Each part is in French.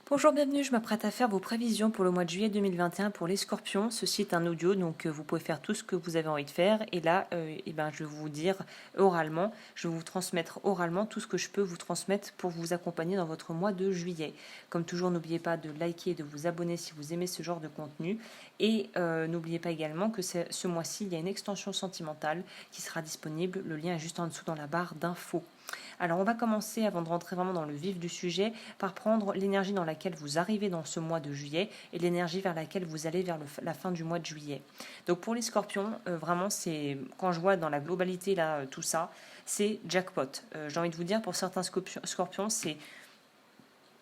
Bonjour, bienvenue, je m'apprête à faire vos prévisions pour le mois de juillet 2021 pour les scorpions. Ceci est un audio, donc vous pouvez faire tout ce que vous avez envie de faire. Et là, je vais vous dire oralement, je vais vous transmettre oralement tout ce que je peux vous transmettre pour vous accompagner dans votre mois de juillet. Comme toujours, n'oubliez pas de liker et de vous abonner si vous aimez ce genre de contenu. Et n'oubliez pas également que ce mois-ci, il y a une extension sentimentale qui sera disponible. Le lien est juste en dessous dans la barre d'infos. Alors on va commencer, avant de rentrer vraiment dans le vif du sujet, par prendre l'énergie dans laquelle vous arrivez dans ce mois de juillet et l'énergie vers laquelle vous allez vers la fin du mois de juillet. Donc pour les scorpions, vraiment c'est, quand je vois dans la globalité là tout ça, c'est jackpot. J'ai envie de vous dire, pour certains scorpions, c'est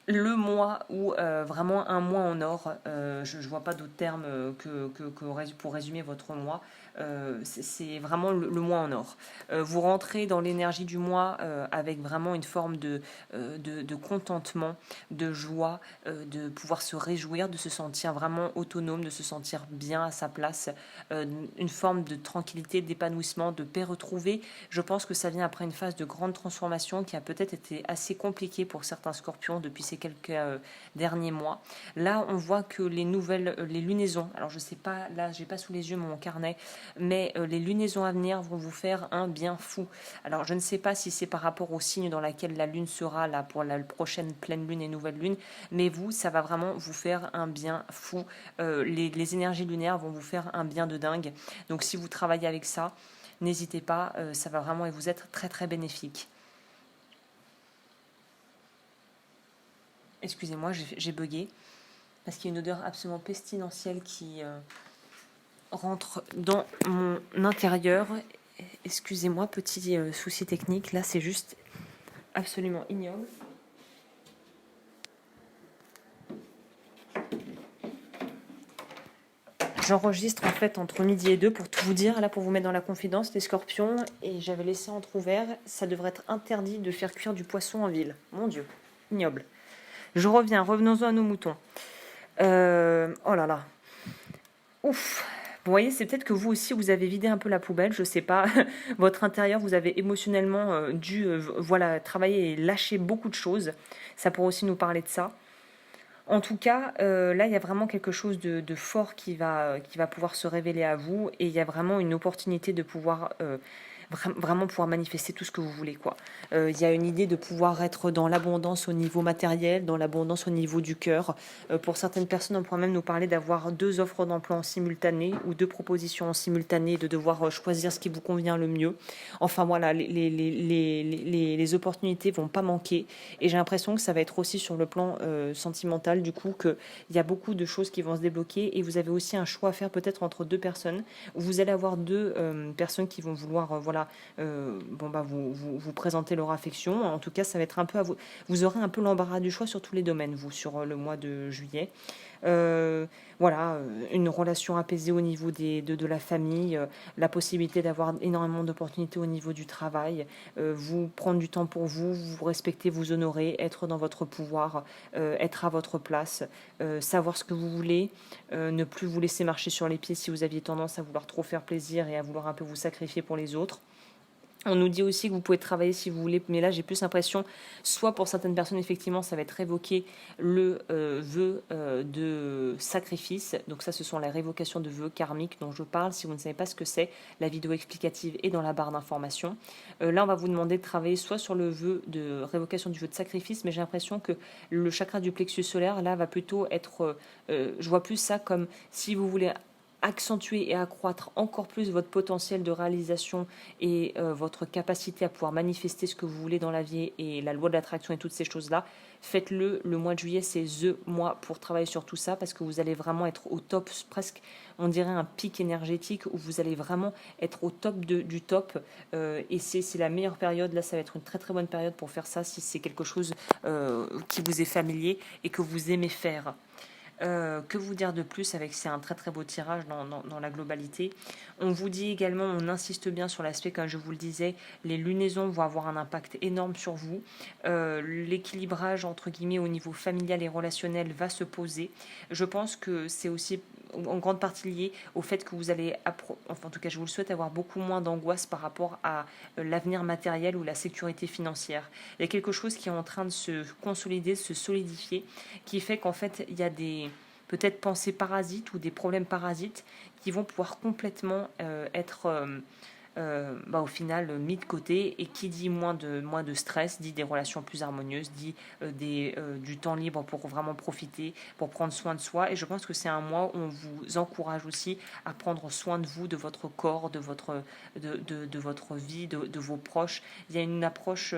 le mois où vraiment un mois en or, je ne vois pas d'autre terme pour résumer votre mois, c'est vraiment le mois en or. Vous rentrez dans l'énergie du mois avec vraiment une forme de contentement, de joie, de pouvoir se réjouir, de se sentir vraiment autonome, de se sentir bien à sa place, une forme de tranquillité, d'épanouissement, de paix retrouvée. Je pense que ça vient après une phase de grande transformation qui a peut-être été assez compliquée pour certains scorpions depuis ces quelques derniers mois. Là, on voit que les lunaisons, alors je sais pas, là, j'ai pas sous les yeux mon carnet, mais les lunaisons à venir vont vous faire un bien fou. Alors, je ne sais pas si c'est par rapport au signe dans lequel la lune sera là pour la prochaine pleine lune et nouvelle lune, mais vous, ça va vraiment vous faire un bien fou. Les énergies lunaires vont vous faire un bien de dingue. Donc, si vous travaillez avec ça, n'hésitez pas, ça va vraiment vous être très très bénéfique. Excusez-moi, j'ai bugué, parce qu'il y a une odeur absolument pestilentielle qui rentre dans mon intérieur. Excusez-moi, petit souci technique, là c'est juste absolument ignoble. J'enregistre en fait entre midi et 2 pour tout vous dire, là pour vous mettre dans la confidence, les scorpions, et j'avais laissé entrouvert, ça devrait être interdit de faire cuire du poisson en ville. Mon Dieu, ignoble. Revenons-en à nos moutons. Oh là là. Ouf. Vous voyez, c'est peut-être que vous aussi, vous avez vidé un peu la poubelle, je sais pas. Votre intérieur, vous avez émotionnellement dû travailler et lâcher beaucoup de choses. Ça pourrait aussi nous parler de ça. En tout cas, là, il y a vraiment quelque chose de fort qui va pouvoir se révéler à vous. Et il y a vraiment une opportunité de pouvoir vraiment pouvoir manifester tout ce que vous voulez, quoi. Il y a une idée de pouvoir être dans l'abondance au niveau matériel, dans l'abondance au niveau du cœur. Pour certaines personnes, on pourrait même nous parler d'avoir 2 offres d'emploi en simultané ou 2 propositions en simultané, de devoir choisir ce qui vous convient le mieux. Enfin voilà, les opportunités vont pas manquer. Et j'ai l'impression que ça va être aussi sur le plan sentimental, du coup, qu'il y a beaucoup de choses qui vont se débloquer. Et vous avez aussi un choix à faire peut-être entre 2 personnes. Vous allez avoir 2 personnes qui vont vouloir vous présenter leur affection. En tout cas, ça va être un peu à vous. Vous aurez un peu l'embarras du choix sur tous les domaines, vous, sur le mois de juillet. Une relation apaisée au niveau de la famille, la possibilité d'avoir énormément d'opportunités au niveau du travail, vous prendre du temps pour vous, vous respecter, vous honorer, être dans votre pouvoir, être à votre place, savoir ce que vous voulez, ne plus vous laisser marcher sur les pieds si vous aviez tendance à vouloir trop faire plaisir et à vouloir un peu vous sacrifier pour les autres. On nous dit aussi que vous pouvez travailler si vous voulez, mais là j'ai plus l'impression, soit pour certaines personnes effectivement ça va être évoqué le vœu de sacrifice, donc ça ce sont les révocations de vœux karmiques dont je parle. Si vous ne savez pas ce que c'est, la vidéo explicative est dans la barre d'information. Là on va vous demander de travailler soit sur le vœu de révocation du vœu de sacrifice, mais j'ai l'impression que le chakra du plexus solaire là va plutôt être, je vois plus ça comme si vous voulez accentuer et accroître encore plus votre potentiel de réalisation et votre capacité à pouvoir manifester ce que vous voulez dans la vie et la loi de l'attraction et toutes ces choses-là, faites-le. Le mois de juillet, c'est the mois pour travailler sur tout ça parce que vous allez vraiment être au top, presque, on dirait un pic énergétique où vous allez vraiment être au top du top et c'est la meilleure période. Là, ça va être une très très bonne période pour faire ça si c'est quelque chose qui vous est familier et que vous aimez faire. Que vous dire de plus avec c'est un très très beau tirage dans la globalité. On vous dit également, on insiste bien sur l'aspect, comme je vous le disais, les lunaisons vont avoir un impact énorme sur vous. L'équilibrage entre guillemets au niveau familial et relationnel va se poser. Je pense que c'est aussi en grande partie lié au fait que vous allez, enfin en tout cas je vous le souhaite, avoir beaucoup moins d'angoisse par rapport à l'avenir matériel ou la sécurité financière. Il y a quelque chose qui est en train de se consolider, de se solidifier, qui fait qu'en fait il y a des peut-être pensées parasites ou des problèmes parasites qui vont pouvoir complètement être au final mis de côté. Et qui dit moins de stress dit des relations plus harmonieuses, dit du temps libre pour vraiment profiter, pour prendre soin de soi. Et je pense que c'est un mois où on vous encourage aussi à prendre soin de vous, de votre corps, de votre vie, de vos proches. Il y a une approche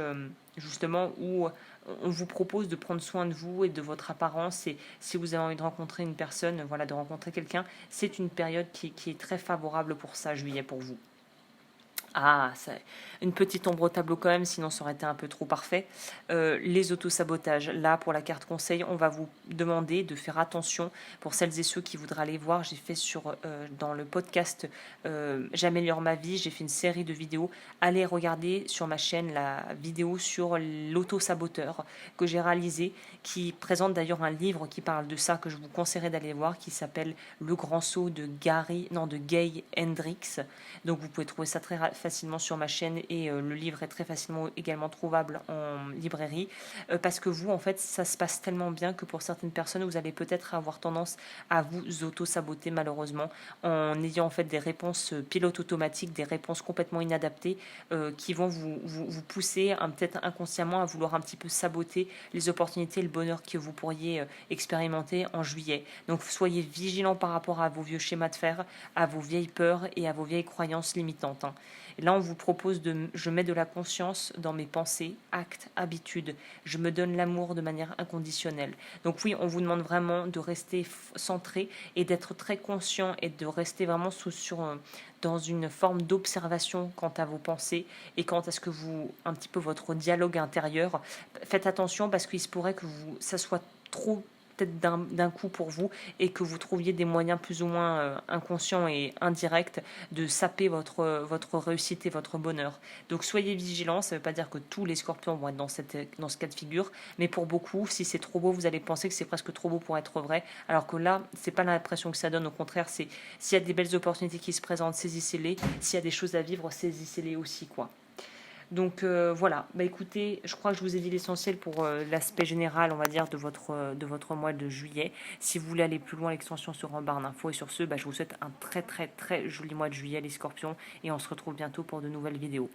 justement où on vous propose de prendre soin de vous et de votre apparence. Et si vous avez envie de rencontrer une personne, voilà, de rencontrer quelqu'un, c'est une période qui est très favorable pour ça, juillet, pour vous. Ah, c'est une petite ombre au tableau quand même, sinon ça aurait été un peu trop parfait. Les autosabotages. Là, pour la carte conseil, on va vous demander de faire attention pour celles et ceux qui voudraient aller voir. J'ai fait dans le podcast J'améliore ma vie, j'ai fait une série de vidéos. Allez regarder sur ma chaîne la vidéo sur l'autosaboteur que j'ai réalisé, qui présente d'ailleurs un livre qui parle de ça, que je vous conseillerais d'aller voir, qui s'appelle Le Grand Saut de Gay Hendricks. Donc vous pouvez trouver ça très facilement sur ma chaîne, et le livre est très facilement également trouvable en librairie, parce que vous, en fait, ça se passe tellement bien que pour certaines personnes, vous allez peut-être avoir tendance à vous auto-saboter malheureusement, en ayant en fait des réponses pilote automatique, des réponses complètement inadaptées, qui vont vous pousser peut-être inconsciemment à vouloir un petit peu saboter les opportunités, le bonheur que vous pourriez expérimenter en juillet. Donc soyez vigilants par rapport à vos vieux schémas de fer, à vos vieilles peurs et à vos vieilles croyances limitantes. Et là, on vous propose je mets de la conscience dans mes pensées, actes, habitudes. Je me donne l'amour de manière inconditionnelle. Donc oui, on vous demande vraiment de rester centré et d'être très conscient et de rester vraiment dans une forme d'observation quant à vos pensées et quant à ce que un petit peu votre dialogue intérieur. Faites attention, parce qu'il se pourrait que ça soit trop peut-être d'un coup pour vous, et que vous trouviez des moyens plus ou moins inconscients et indirects de saper votre réussite et votre bonheur. Donc soyez vigilants, ça ne veut pas dire que tous les scorpions vont être dans ce cas de figure, mais pour beaucoup, si c'est trop beau, vous allez penser que c'est presque trop beau pour être vrai, alors que là, c'est pas l'impression que ça donne, au contraire, c'est s'il y a des belles opportunités qui se présentent, saisissez-les, s'il y a des choses à vivre, saisissez-les aussi, quoi. Donc voilà, écoutez, je crois que je vous ai dit l'essentiel pour l'aspect général, on va dire, de votre mois de juillet. Si vous voulez aller plus loin, l'extension sera en barre d'infos. Et sur ce, je vous souhaite un très très très joli mois de juillet, les scorpions, et on se retrouve bientôt pour de nouvelles vidéos.